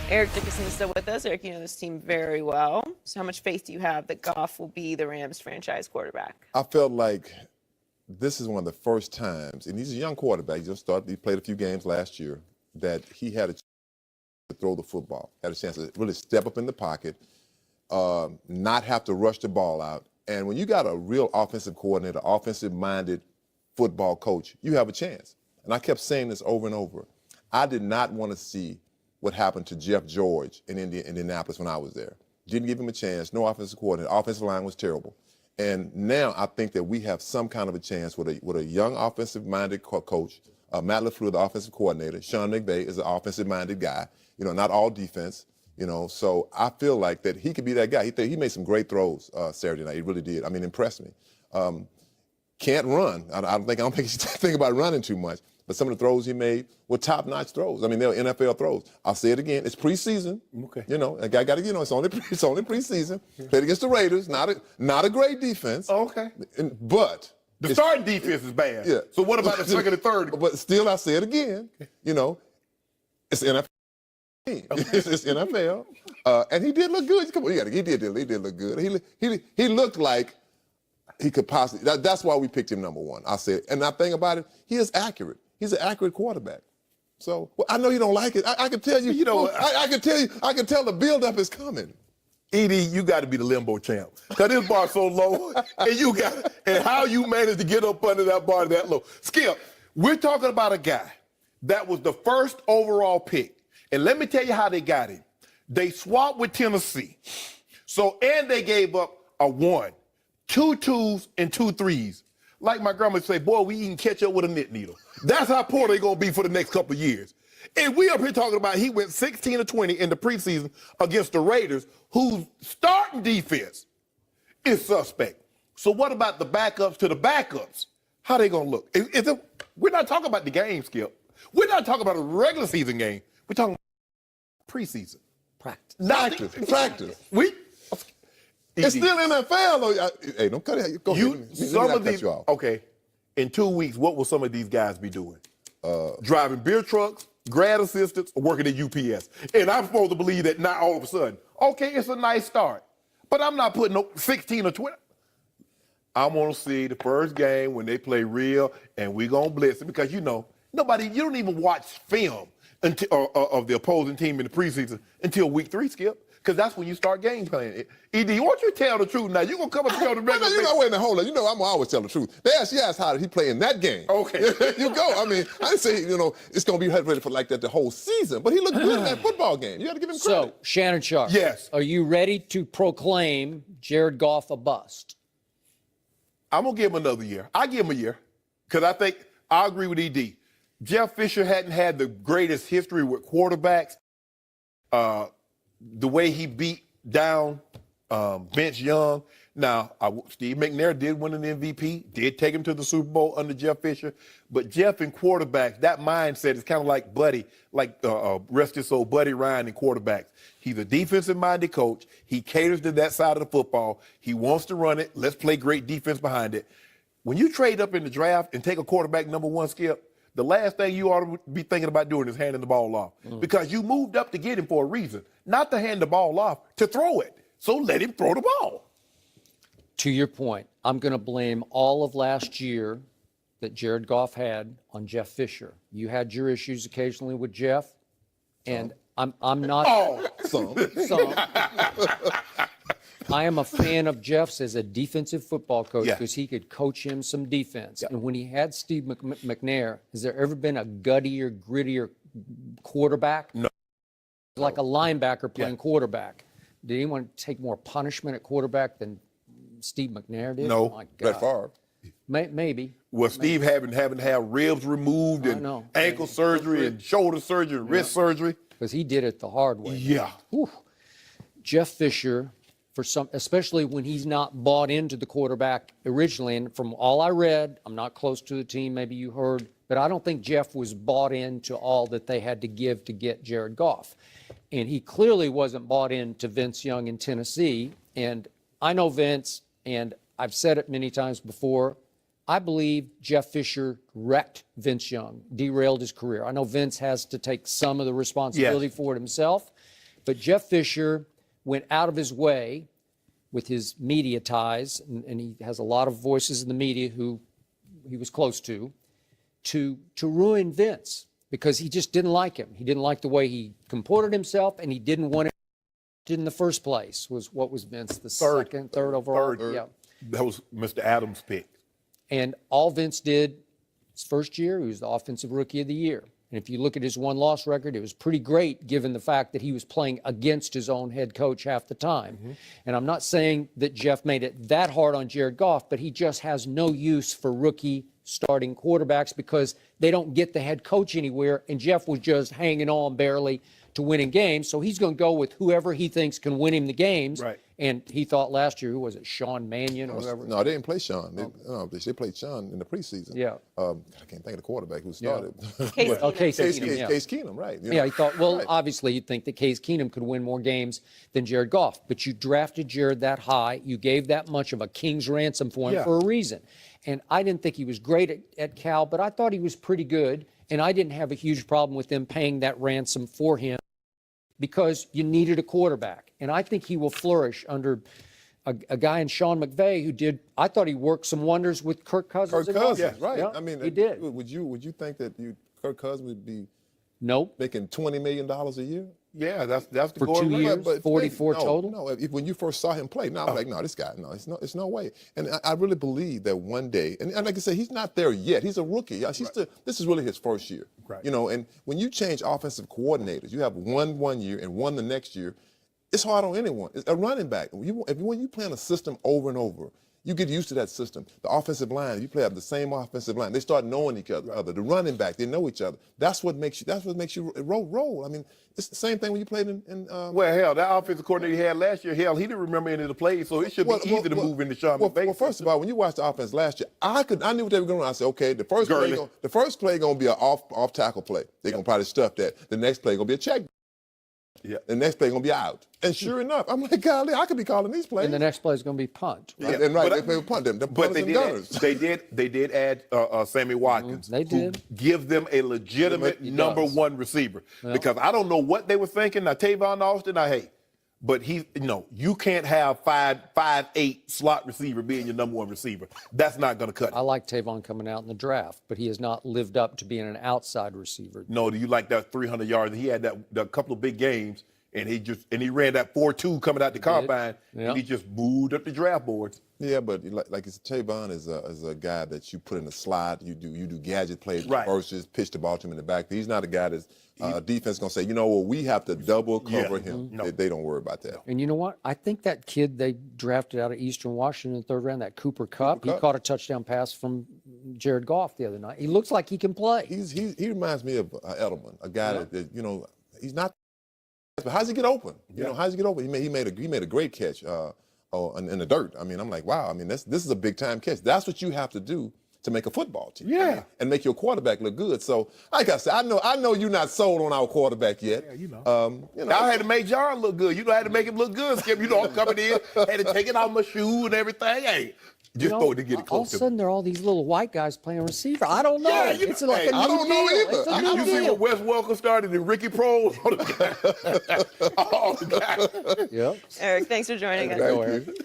Eric Dickerson is still with us. Eric, you know this team very well. So how much faith do you have that Goff will be the Rams franchise quarterback? I felt like this is one of the first times, and he's a young quarterback. He played a few games last year, that he had a chance to throw the football, had a chance to really step up in the pocket, not have to rush the ball out. And when you got a real offensive coordinator, offensive-minded football coach, you have a chance. And I kept saying this over and over. I did not want to see what happened to Jeff George in Indianapolis when I was there. Didn't give him a chance, no offensive coordinator. Offensive line was terrible. And now I think that we have some kind of a chance with a young offensive-minded coach. Matt LaFleur, the offensive coordinator. Sean McVay is an offensive-minded guy. You know, not all defense. You know, so I feel like that he could be that guy. He made some great throws Saturday night. He really did. I mean, impressed me. Can't run. I don't think he's thinking about running too much. But some of the throws he made were top-notch throws. I mean, they were NFL throws. I'll say it again. It's preseason. Okay. You know, I got to, it's only preseason. Played against the Raiders. Not a great defense. Oh, okay. But the starting defense is bad. Yeah. So what about the second and third? But still, I say it again. You know, it's NFL. Okay. It's NFL. And he did look good. Come on, he did look good. He looked like he could possibly. That's why we picked him number one. I said, and the thing about it, he is accurate. He's an accurate quarterback. So I know you don't like it. I can tell you. You know, I can tell you. I can tell the buildup is coming. Edie, you got to be the limbo champ. Because this bar's so low, and how you managed to get up under that bar that low. Skip, we're talking about a guy that was the first overall pick. And let me tell you how they got him. They swapped with Tennessee. And they gave up a 1, 2 2s, and 2 3s. Like my grandma would say, boy, we eating ketchup with a knit needle. That's how poor they're going to be for the next couple of years. And we up here talking about he went 16-20 in the preseason against the Raiders, whose starting defense is suspect. So what about the backups to the backups? How they going to look? We're not talking about the game, Skip. We're not talking about a regular season game. We're talking about preseason. Practice. It's still NFL, though. Hey, don't cut it. Go ahead. Okay. In 2 weeks, what will some of these guys be doing? Driving beer trucks, grad assistants, or working at UPS. And I'm supposed to believe that not all of a sudden. Okay, it's a nice start. But I'm not putting 16 or 20. I want to see the first game when they play real, and we're going to blitz it. Because, you know, you don't even watch film of the opposing team in the preseason until week 3, Skip. Because that's when you start game playing. ED, won't you tell the truth now? You're going to come up and tell the regular thing. Wait a minute, hold on. You know I'm going to always tell the truth. She asked how did he play in that game. Okay. You go. I mean, I didn't say, it's going to be ready for like that the whole season. But he looked good in that football game. You got to give him credit. So, Shannon Sharp. Yes. Are you ready to proclaim Jared Goff a bust? I'm going to give him another year. I give him a year. Because I agree with ED. Jeff Fisher hadn't had the greatest history with quarterbacks. The way he beat down Vince Young. Now, Steve McNair did win an MVP, did take him to the Super Bowl under Jeff Fisher. But Jeff in quarterbacks, that mindset is kind of like Buddy, rest his soul, Buddy Ryan in quarterbacks. He's a defensive-minded coach. He caters to that side of the football. He wants to run it. Let's play great defense behind it. When you trade up in the draft and take a quarterback number 1, Skip, the last thing you ought to be thinking about doing is handing the ball off. Because you moved up to get him for a reason, not to hand the ball off, to throw it. So let him throw the ball. To your point, I'm going to blame all of last year that Jared Goff had on Jeff Fisher. You had your issues occasionally with Jeff, and I'm not. Oh, some. I am a fan of Jeff's as a defensive football coach because he could coach him some defense. And when he had Steve McNair, has there ever been a guttier, grittier quarterback? No. Like a linebacker playing quarterback. Did anyone take more punishment at quarterback than Steve McNair did? No. Oh my God. Brett Favre. Maybe. Well, Steve having to have ribs removed and ankle surgery and shoulder surgery and wrist surgery. Because he did it the hard way. Yeah. Whew. Jeff Fisher, especially when he's not bought into the quarterback originally, and from all I read, I'm not close to the team, maybe you heard, but I don't think Jeff was bought into all that they had to give to get Jared Goff. And he clearly wasn't bought into Vince Young in Tennessee. And I know Vince, and I've said it many times before, I believe Jeff Fisher wrecked Vince Young, derailed his career. I know Vince has to take some of the responsibility for it himself, But Jeff Fisher went out of his way with his media ties, and he has a lot of voices in the media who he was close to ruin Vince because he just didn't like him. He didn't like the way he comported himself, and he didn't want it in the first place. What was Vince, the third overall? Third. Yeah. That was Mr. Adams' pick. And all Vince did his first year, he was the offensive rookie of the year. And if you look at his one-loss record, it was pretty great given the fact that he was playing against his own head coach half the time. Mm-hmm. And I'm not saying that Jeff made it that hard on Jared Goff, but he just has no use for rookie starting quarterbacks because they don't get the head coach anywhere. And Jeff was just hanging on barely to winning games. So he's going to go with whoever he thinks can win him the games. Right. And he thought last year, who was it, Sean Mannion or whatever? No, they didn't play Sean. They played Sean in the preseason. Yeah. I can't think of the quarterback who started. Case Keenum, Case Keenum, right. Yeah, he thought, well, Right. obviously you'd think that Case Keenum could win more games than Jared Goff, but you drafted Jared that high. You gave that much of a king's ransom for him for a reason. And I didn't think he was great at Cal, but I thought he was pretty good, and I didn't have a huge problem with them paying that ransom for him because you needed a quarterback. And I think he will flourish under a guy in Sean McVay who did, I thought he worked some wonders with Kirk Cousins. Kirk Cousins, right. Yeah, I mean, he did. Would you think that Kirk Cousins would be Nope. making $20 million a year? Yeah, that's the For goal. 2 years, 44 total? No, when you first saw him play, I'm like, no, this guy, it's no way. And I really believe that one day, and like I said, he's not there yet. He's a rookie. This is really his first year. Right. And when you change offensive coordinators, you have one year and one the next year. It's hard on anyone. It's a running back. When you play in a system over and over, you get used to that system. The offensive line, you play up the same offensive line. They start knowing each other. The running back, they know each other. That's what makes you roll. I mean, it's the same thing when you played in. Well, hell, that offensive coordinator he had last year, he didn't remember any of the plays, so it should be easy to move into Sean McVay. Well, first of all, when you watched the offense last year, I knew what they were going to do. I said, okay, the first play going to be an off tackle play. They're going to probably stuff that. The next play going to be a check. Yeah. The next play going to be out. And sure enough, I'm like, golly, I could be calling these plays. And the next play is going to be punt. Yeah. And they punt them. But they did add Sammy Watkins. They did. Who give them a legitimate number one receiver. Yeah. Because I don't know what they were thinking. Now, Tavon Austin, I hate. But you can't have 5'8" slot receiver being your number one receiver. That's not going to cut it. I like Tavon coming out in the draft, but he has not lived up to being an outside receiver. No, do you like that 300 yards? He had that couple of big games, and he ran that 4.2 coming out the combine, and he just moved up the draft boards. Yeah, but like it's Tavon is a guy that you put in the slot. You do gadget plays versus pitch the ball to him in the back. He's not a guy that's defense going to say, we have to double cover him. No. They don't worry about that. And you know what? I think that kid they drafted out of Eastern Washington in the third round, that Cooper Kupp, he caught a touchdown pass from Jared Goff the other night. He looks like he can play. He reminds me of Edelman, a guy that he's not. But how's he get open? How's he get open? He made a great catch in the dirt. I mean, I'm like, wow. I mean, this is a big time catch. That's what you have to do to make a football team. Yeah. And make your quarterback look good. So, like I said, I know you're not sold on our quarterback yet. Yeah, I had to make Jared look good. I had to make him look good, Skip. I'm coming in, had to take it off my shoe and everything. Hey, just throw it to get it close. All of a sudden, there are all these little white guys playing receiver. I don't know. Yeah, it's like a new I don't deal. know either. It's a new You see deal. when Wes Welker started and Ricky Prohl? Yep. Eric, thanks for joining us. Thank you.